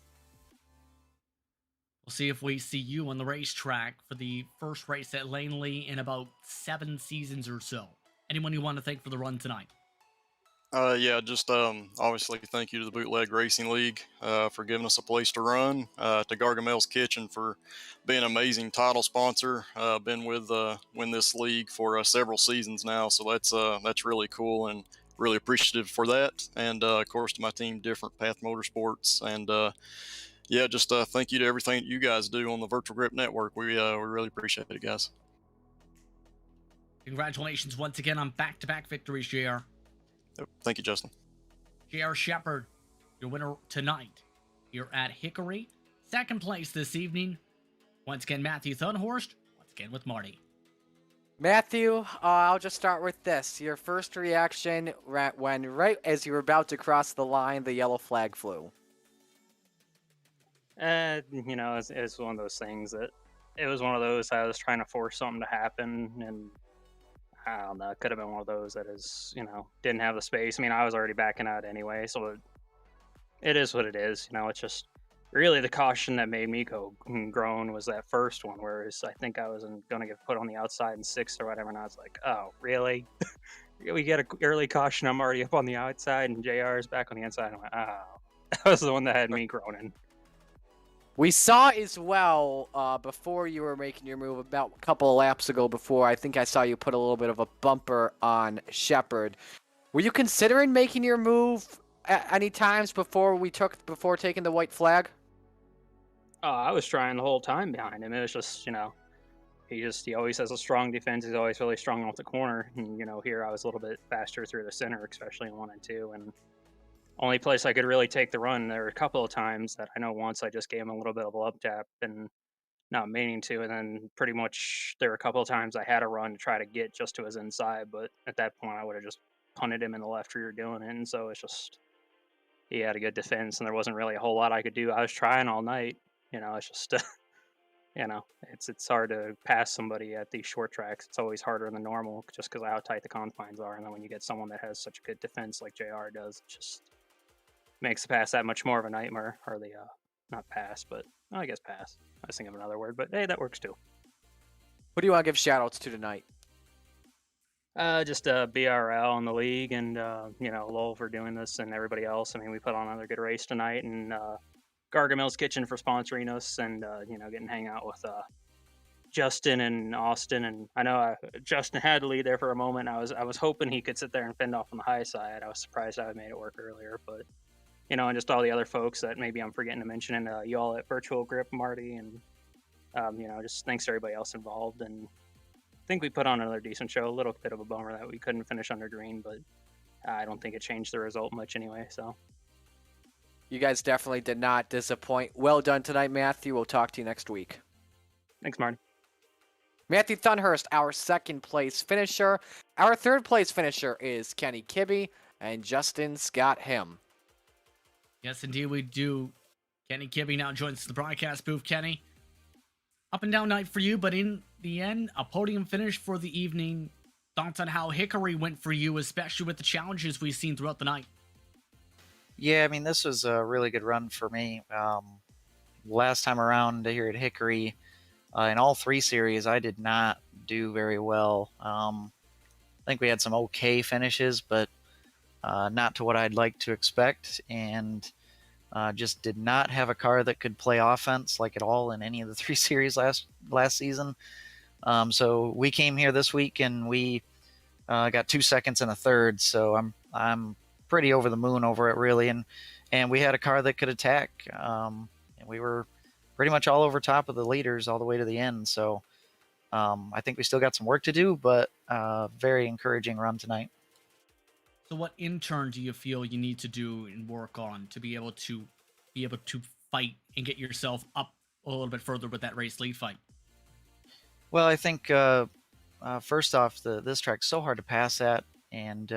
[SPEAKER 1] We'll see if we see you on the racetrack for the first race at Langley in about 7 seasons or so. Anyone you want to thank for the run tonight?
[SPEAKER 3] Yeah, just obviously thank you to the Bootleg Racing League for giving us a place to run, to Gargamel's Kitchen for being an amazing title sponsor. Been with this league for several seasons now, so that's really cool, and really appreciative for that. And of course to my team, Different Path Motorsports, and yeah, just thank you to everything that you guys do on the Virtual Grip Network. We really appreciate it, guys.
[SPEAKER 1] Congratulations once again on back-to-back victories, JR.
[SPEAKER 3] Thank you, Justin.
[SPEAKER 1] J.R. Shepard, your winner tonight. You're at Hickory. Second place this evening. Once again, Matthew Thunhorst. Once again with Marty.
[SPEAKER 2] Matthew, I'll just start with this. Your first reaction when right as you were about to cross the line, the yellow flag flew.
[SPEAKER 4] You know, it's one of those things that it was one of those I was trying to force something to happen, and I don't know, it could have been one of those that is, you know, didn't have the space. I mean, I was already backing out anyway, so it is what it is. You know, it's just really the caution that made me go groan was that first one, whereas I think I was going to get put on the outside in 6th or whatever, and I was like, oh, really? we get an early caution. I'm already up on the outside, and JR is back on the inside. I went, oh, that was the one that had me groaning.
[SPEAKER 2] We saw as well before you were making your move about a couple of laps ago. Before I think I saw you put a little bit of a bumper on Shepard. Were you considering making your move at any times before taking the white flag?
[SPEAKER 4] Oh, I was trying the whole time behind him. It was just, he always has a strong defense. He's always really strong off the corner. And, here I was a little bit faster through the center, especially in 1 and 2. And only place I could really take the run, there were a couple of times that I know once I just gave him a little bit of a love tap and not meaning to. And then pretty much there were a couple of times I had a run to try to get just to his inside. But at that point, I would have just punted him in the left rear doing it. And so it's just, he had a good defense and there wasn't really a whole lot I could do. I was trying all night. It's just, it's hard to pass somebody at these short tracks. It's always harder than normal just because of how tight the confines are. And then when you get someone that has such a good defense like JR does, it just makes the pass that much more of a nightmare. Or the, not pass, but I guess pass. I was thinking of another word, but hey, that works too.
[SPEAKER 2] Who do you want to give shout-outs to tonight?
[SPEAKER 4] Just BRL in the league and, Lowell for doing this and everybody else. I mean, we put on another good race tonight and, Gargamel's Kitchen for sponsoring us and, getting to hang out with Justin and Austin. And I know Justin had to lead there for a moment. I was hoping he could sit there and fend off on the high side. I was surprised I had made it work earlier, but, and just all the other folks that maybe I'm forgetting to mention, and you all at Virtual Grip, Marty, and, just thanks to everybody else involved. And I think we put on another decent show. A little bit of a bummer that we couldn't finish under green, but I don't think it changed the result much anyway, so.
[SPEAKER 2] You guys definitely did not disappoint. Well done tonight, Matthew. We'll talk to you next week.
[SPEAKER 4] Thanks, Marty.
[SPEAKER 2] Matthew Thunhurst, our second place finisher. Our third place finisher is Kenny Kibbe, and Justin's got him.
[SPEAKER 1] Yes, indeed, we do. Kenny Kibbe now joins the broadcast booth. Kenny, up and down night for you, but in the end, a podium finish for the evening. Thoughts on how Hickory went for you, especially with the challenges we've seen throughout the night?
[SPEAKER 5] Yeah, I mean, this was a really good run for me. Last time around here at Hickory, in all 3 series, I did not do very well. I think we had some okay finishes, but not to what I'd like to expect, and just did not have a car that could play offense like at all in any of the 3 series last season. So we came here this week and we got 2 seconds and a third. So I'm pretty over the moon over it, really. And we had a car that could attack. And we were pretty much all over top of the leaders all the way to the end. So I think we still got some work to do, but very encouraging run tonight.
[SPEAKER 1] So what in turn do you feel you need to do and work on to be able to fight and get yourself up a little bit further with that race lead fight?
[SPEAKER 5] Well, I think first off, this track's so hard to pass at, and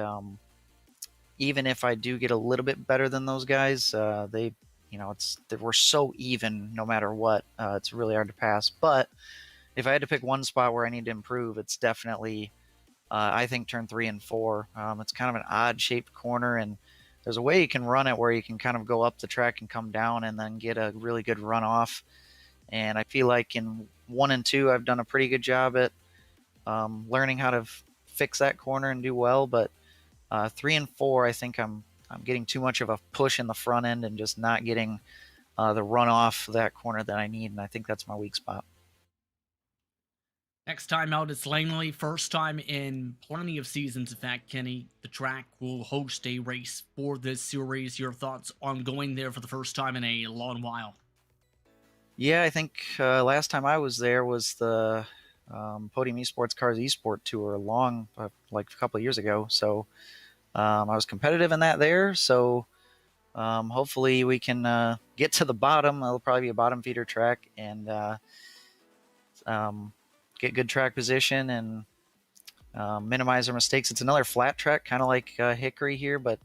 [SPEAKER 5] even if I do get a little bit better than those guys, we're so even no matter what. It's really hard to pass. But if I had to pick one spot where I need to improve, it's definitely, I think, turn 3 and 4. It's kind of an odd-shaped corner, and there's a way you can run it where you can kind of go up the track and come down and then get a really good run off. And I feel like in 1 and 2, I've done a pretty good job at learning how to fix that corner and do well. But 3 and 4, I think I'm getting too much of a push in the front end and just not getting the run off that corner that I need. And I think that's my weak spot.
[SPEAKER 1] Next time out, it's Langley. First time in plenty of seasons. In fact, Kenny, the track will host a race for this series. Your thoughts on going there for the first time in a long while?
[SPEAKER 5] Yeah, I think last time I was there was the Podium Esports Cars Esport Tour like a couple of years ago. So I was competitive in that there. So hopefully we can get to the bottom. It'll probably be a bottom feeder track and get good track position and minimize our mistakes. It's another flat track, kind of like Hickory here, but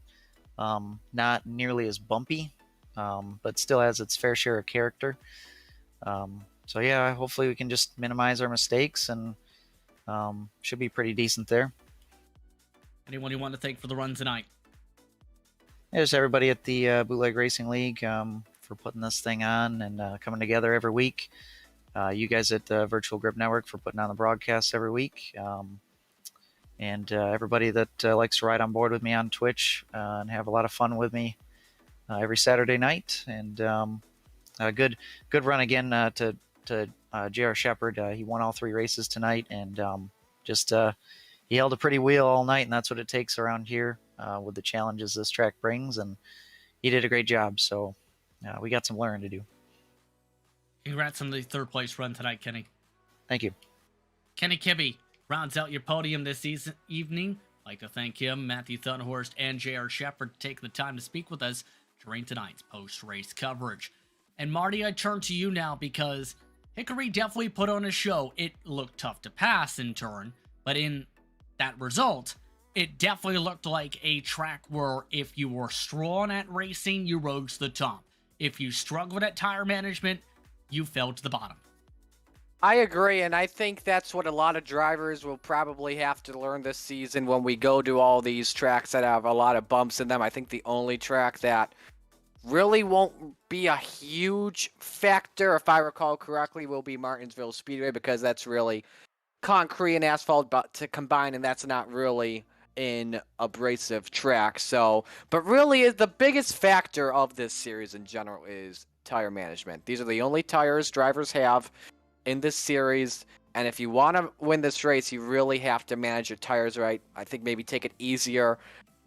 [SPEAKER 5] not nearly as bumpy, but still has its fair share of character. So yeah, hopefully we can just minimize our mistakes and should be pretty decent there.
[SPEAKER 1] Anyone you want to thank for the run tonight?
[SPEAKER 5] Yeah, just everybody at the Bootleg Racing League for putting this thing on and coming together every week. You guys at the Virtual Grip Network for putting on the broadcasts every week. and everybody that likes to ride on board with me on Twitch and have a lot of fun with me every Saturday night. And a good run again to J.R. Shepard. He won all 3 races tonight, and he held a pretty wheel all night, and that's what it takes around here with the challenges this track brings. And he did a great job. So we got some learning to do.
[SPEAKER 1] Congrats on the 3rd place run tonight, Kenny.
[SPEAKER 5] Thank you.
[SPEAKER 1] Kenny Kibbe rounds out your podium this evening. I'd like to thank him, Matthew Thunhorst, and J.R. Shepard for taking the time to speak with us during tonight's post-race coverage. And Marty, I turn to you now because Hickory definitely put on a show. It looked tough to pass in turn, but in that result, it definitely looked like a track where if you were strong at racing, you rose to the top. If you struggled at tire management, you fell to the bottom.
[SPEAKER 2] I agree, and I think that's what a lot of drivers will probably have to learn this season when we go to all these tracks that have a lot of bumps in them. I think the only track that really won't be a huge factor, if I recall correctly, will be Martinsville Speedway, because that's really concrete and asphalt to combine, and that's not really an abrasive track. So, but really the biggest factor of this series in general is tire management. These are the only tires drivers have in this series, and if you want to win this race, you really have to manage your tires right. I think maybe take it easier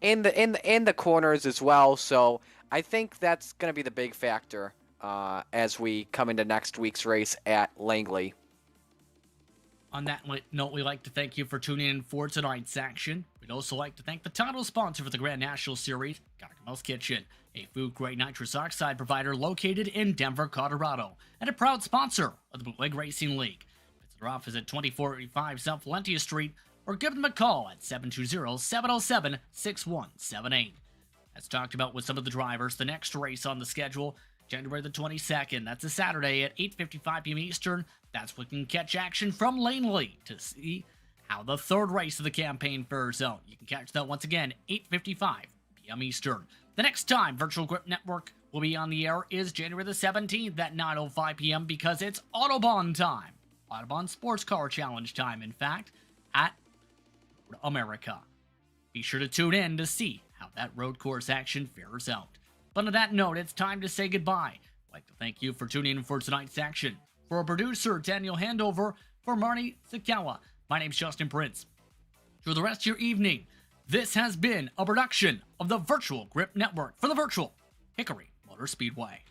[SPEAKER 2] in the corners as well. So I think that's going to be the big factor as we come into next week's race at Langley.
[SPEAKER 1] On that note, we'd like to thank you for tuning in for tonight's action. We'd also like to thank the title sponsor for the Grand National Series, Gargamel's Kitchen, a food-grade nitrous oxide provider located in Denver, Colorado, and a proud sponsor of the Bootleg Racing League. Visit their office at 2485 South Valentia Street, or give them a call at 720-707-6178. As talked about with some of the drivers, the next race on the schedule, January the 22nd, that's a Saturday at 8:55 p.m. Eastern. That's when we can catch action from Langley to see how the 3rd race of the campaign fares out. You can catch that once again, 8:55 p.m. Eastern. The next time Virtual Grip Network will be on the air is January the 17th at 9:05 p.m. because it's Autobahn time. Autobahn Sports Car Challenge time, in fact, at America. Be sure to tune in to see how that road course action fares out. But on that note, it's time to say goodbye. I'd like to thank you for tuning in for tonight's action. For our producer, Daniel Handover, for Marty Sakawa, my name's Justin Prince. For the rest of your evening, this has been a production of the Virtual Grip Network for the Virtual Hickory Motor Speedway.